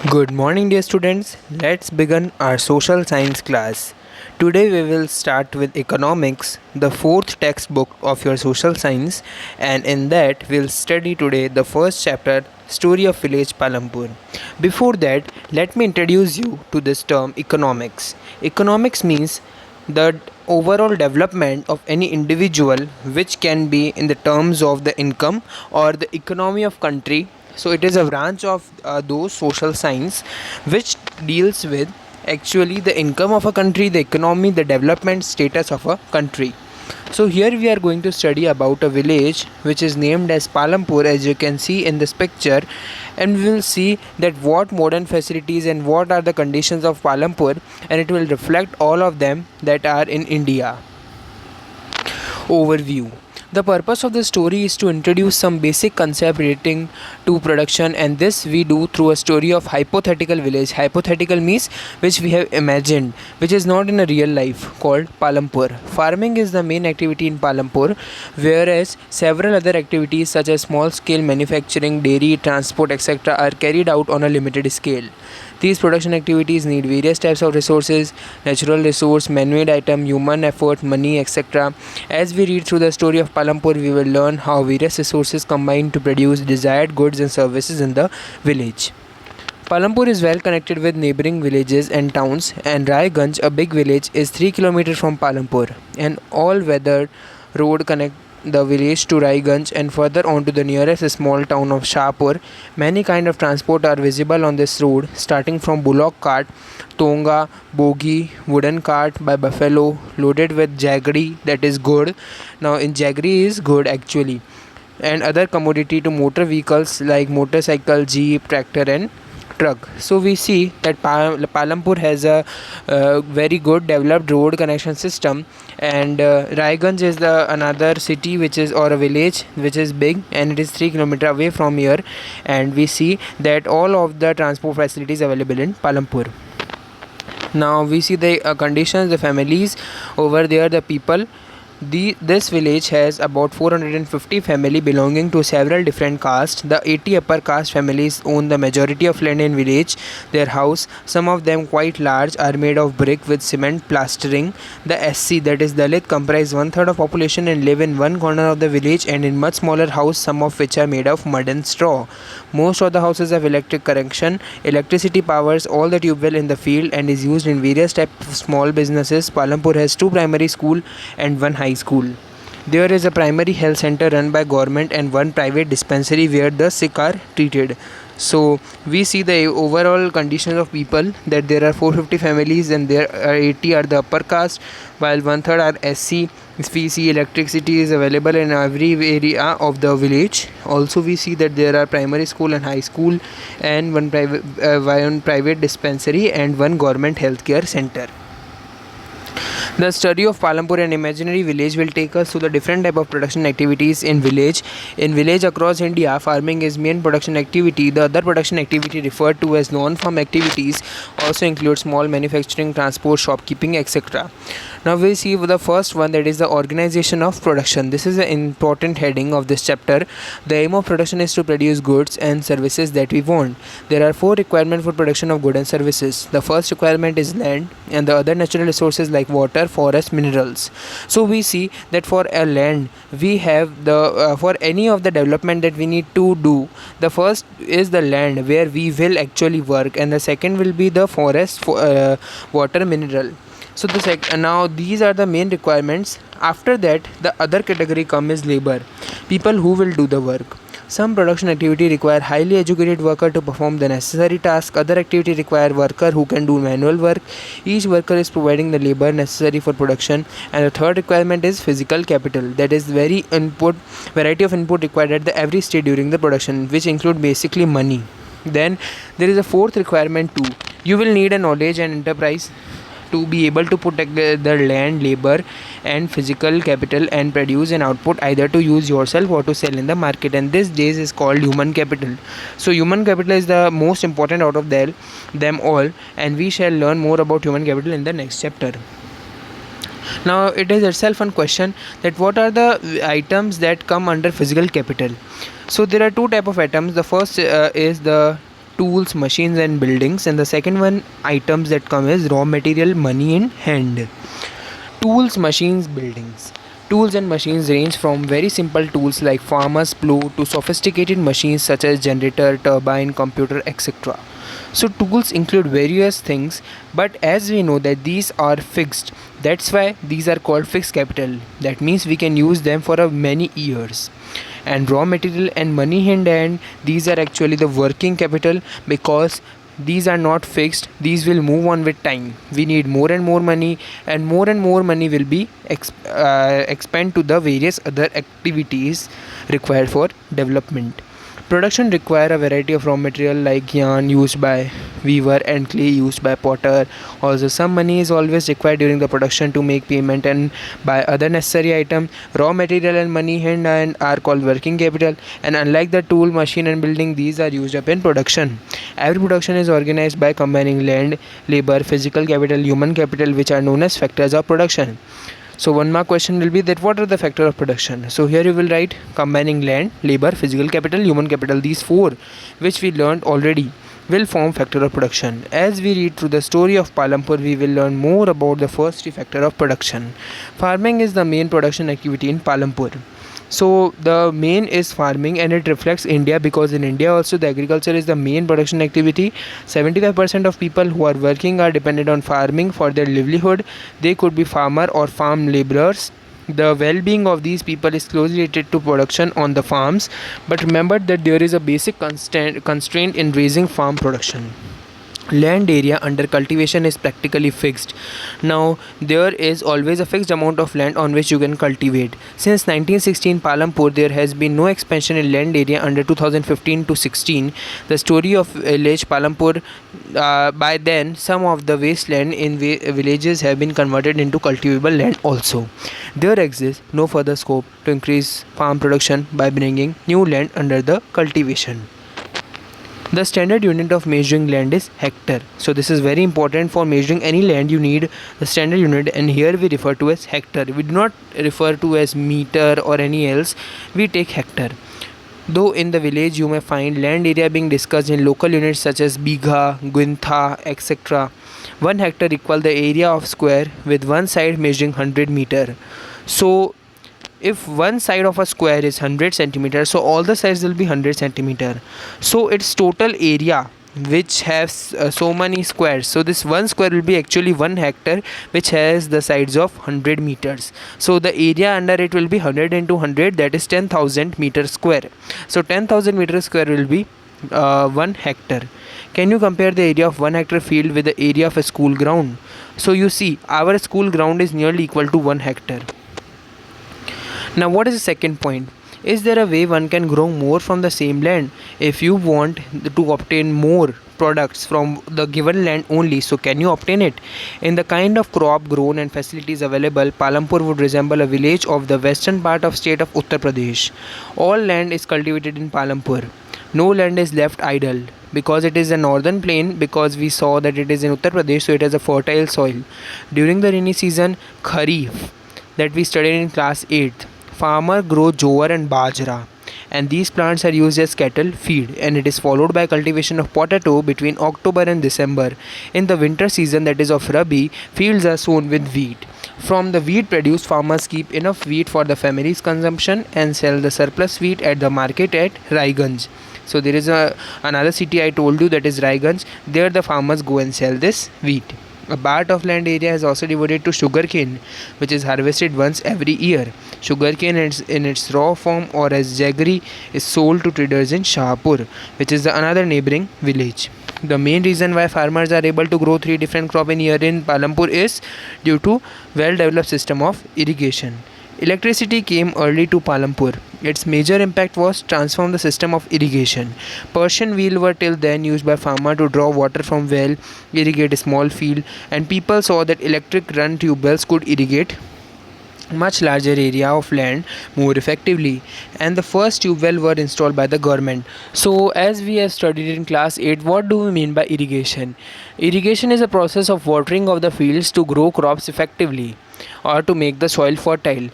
Good morning, dear students. Let's begin our social science class. Today, we will start with economics, the fourth textbook of your social science, and in that, we'll study today the first chapter, Story of Village Palampur. Before that, let me introduce you to this term economics. Economics means the overall development of any individual, which can be in the terms of the income or the economy of country. So it is a branch of those social science which deals with actually the income of a country, the economy, the development status of a country. So here we are going to study about a village which is named as Palampur, as you can see in this picture, and we will see that what modern facilities and what are the conditions of Palampur, and it will reflect all of them that are in India. Overview. The purpose of the story is to introduce some basic concept relating to production, and this we do through a story of hypothetical village. Hypothetical means which we have imagined, which is not in a real life, called Palampur. Farming is the main activity in Palampur, whereas several other activities such as small scale manufacturing, dairy, transport, etc. are carried out on a limited scale. These production activities need various types of resources: natural resource, man-made item, human effort, money, etc. As we read through the story of Palampur, we will learn how various resources combine to produce desired goods and services in the village. Palampur is well connected with neighboring villages and towns, and Raiganj, a big village, is 3 kilometers from Palampur. An all-weather road connects the village to Raiganj and further on to the nearest small town of Shahpur. Many kinds of transport are visible on this road, starting from bullock cart, tonga, bogie, wooden cart by buffalo, loaded with jaggery, that is good. Now, in jaggery is good actually, and other commodity to motor vehicles like motorcycle, jeep, tractor, and truck. So we see that Palampur has a very good developed road connection system, and Raiganj is the another city which is, or a village which is big, and it is 3 kilometers away from here, and we see that all of the transport facilities available in Palampur. Now we see the conditions, the families over there, the people. This village has about 450 family belonging to several different castes. The 80 upper caste families own the majority of land in village. Their house, some of them quite large, are made of brick with cement plastering. The SC, that is Dalit, comprise one third of population and live in one corner of the village and in much smaller house, some of which are made of mud and straw. Most of the houses have electric connection. Electricity powers all the tube well in the field and is used in various types of small businesses. Palampur has 2 primary school and 1 high school. There is a primary health center run by government and 1 private dispensary where the sick are treated. So we see the overall conditions of people, that there are 450 families and there are 80 are the upper caste, while 1/3 are SC. We see electricity is available in every area of the village. Also we see that there are primary school and high school, and one private dispensary and 1 government healthcare center. The study of Palampur, an imaginary village, will take us through the different type of production activities in village. In village across India, farming is main production activity. The other production activity referred to as non-farm activities also include small manufacturing, transport, shopkeeping, etc. Now we see the first one, that is the organization of production. This is an important heading of this chapter. The aim of production is to produce goods and services that we want. There are 4 requirements for production of goods and services. The first requirement is land, and the other natural resources like water, forest, minerals. So we see that for a land, we have the for any of the development that we need to do, the first is the land where we will actually work, and the second will be the forest, water, mineral. So now these are the main requirements. After that, the other category come is labor, people who will do the work. Some production activity require highly educated worker to perform the necessary task. Other activity require worker who can do manual work. Each worker is providing the labor necessary for production. And the third requirement is physical capital. That is variety of input required at every stage during the production, which include basically money. Then there is a fourth requirement too. You will need a knowledge and enterprise to be able to put together land, labor and physical capital and produce an output either to use yourself or to sell in the market, and this days is called human capital. So human capital is the most important out of them all, and we shall learn more about human capital in the next chapter. Now it is itself one question, that what are the items that come under physical capital. So there are 2 type of items. The first is the tools, machines and buildings, and the second one items that come is raw material, money in hand. Tools, machines, buildings. Tools and machines range from very simple tools like farmer's plow to sophisticated machines such as generator, turbine, computer, etc. So tools include various things, but as we know that these are fixed, that's why these are called fixed capital. That means we can use them for many years. And raw material and money in hand, these are actually the working capital, because these are not fixed, these will move on with time. We need more and more money, and more money will be expend to the various other activities required for development. Production require a variety of raw material like yarn used by weaver and clay used by potter. Also, some money is always required during the production to make payment and buy other necessary items. Raw material and money hand and are called working capital. And unlike the tool, machine, and building, these are used up in production. Every production is organized by combining land, labor, physical capital, human capital, which are known as factors of production. So one more question will be that what are the factors of production? So here you will write combining land, labor, physical capital, human capital. These four which we learned already will form factor of production. As we read through the story of Palampur, we will learn more about the first three factor of production. Farming is the main production activity in Palampur. So the main is farming, and it reflects India, because in India also the agriculture is the main production activity. 75% of people who are working are dependent on farming for their livelihood. They could be farmer or farm laborers. The well-being of these people is closely related to production on the farms, but remember that there is a basic constraint in raising farm production. Land area under cultivation is practically fixed. Now there is always a fixed amount of land on which you can cultivate. Since 1916 Palampur, there has been no expansion in land area under 2015 to 16. The story of village Palampur, by then some of the wasteland in villages have been converted into cultivable land also. There exists no further scope to increase farm production by bringing new land under the cultivation. The standard unit of measuring land is hectare. So this is very important. For measuring any land you need the standard unit, and here we refer to as hectare. We do not refer to as meter or any else. We take hectare. Though in the village you may find land area being discussed in local units such as bigha, guintha, etc. 1 hectare equal the area of square with one side measuring 100 meter. So if one side of a square is 100 centimeters, so all the sides will be 100 centimeter. So its total area which has so many squares, so this one square will be actually 1 hectare, which has the sides of 100 meters. So the area under it will be 100 into 100, that is 10,000 meter square. So 10,000 meter square will be 1 hectare. Can you compare the area of 1 hectare field with the area of a school ground? So you see, our school ground is nearly equal to 1 hectare. Now what is the second point? Is there a way one can grow more from the same land? If you want to obtain more products from the given land only, so can you obtain it? In the kind of crop grown and facilities available, Palampur would resemble a village of the western part of state of Uttar Pradesh. All land is cultivated in Palampur. No land is left idle, because it is a northern plain, because we saw that it is in Uttar Pradesh, so it has a fertile soil. During the rainy season, Kharif, that we studied in class 8th, farmer grow jowar and bajra, and these plants are used as cattle feed, and it is followed by cultivation of potato between October and December. In the winter season, that is of Rabi, fields are sown with wheat. From the wheat produced, farmers keep enough wheat for the family's consumption and sell the surplus wheat at the market at Raiganj. So there is another city I told you, that is Raiganj. There the farmers go and sell this wheat. A part of land area is also devoted to sugarcane, which is harvested once every year. Sugarcane in its raw form or as jaggery is sold to traders in Shahpur, which is another neighboring village. The main reason why farmers are able to grow 3 different crops in year in Palampur is due to well-developed system of irrigation. Electricity came early to Palampur. Its major impact was transform the system of irrigation. Persian wheel were till then used by farmer to draw water from well, irrigate a small field, and people saw that electric run tube wells could irrigate much larger area of land more effectively, and the first tube well were installed by the government. So as we have studied in class 8, what do we mean by irrigation? Irrigation is a process of watering of the fields to grow crops effectively or to make the soil fertile.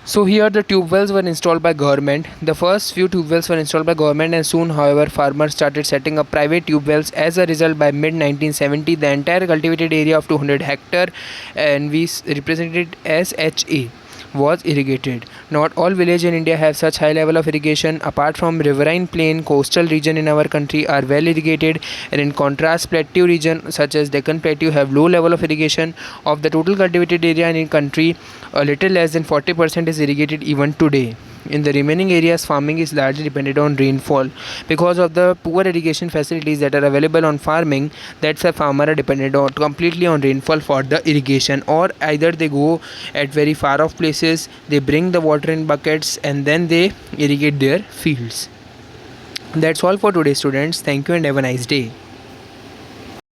So here the tube wells were installed by government. The first few tube wells were installed by government, and soon, however, farmers started setting up private tube wells. As a result, by mid 1970, the entire cultivated area of 200 hectare, and we represented as HA, was irrigated. Not all villages in India have such high level of irrigation. Apart from riverine plain, coastal region in our country are well irrigated, and in contrast, plateau region such as Deccan Plateau have low level of irrigation. Of the total cultivated area in country, a little less than 40% is irrigated even today. In the remaining areas, farming is largely dependent on rainfall. Because of the poor irrigation facilities that are available on farming, that's why farmers are dependent on completely on rainfall for the irrigation, or either they go at very far off places, they bring the water in buckets and then they irrigate their fields. That's all for today, students. Thank you and have a nice day.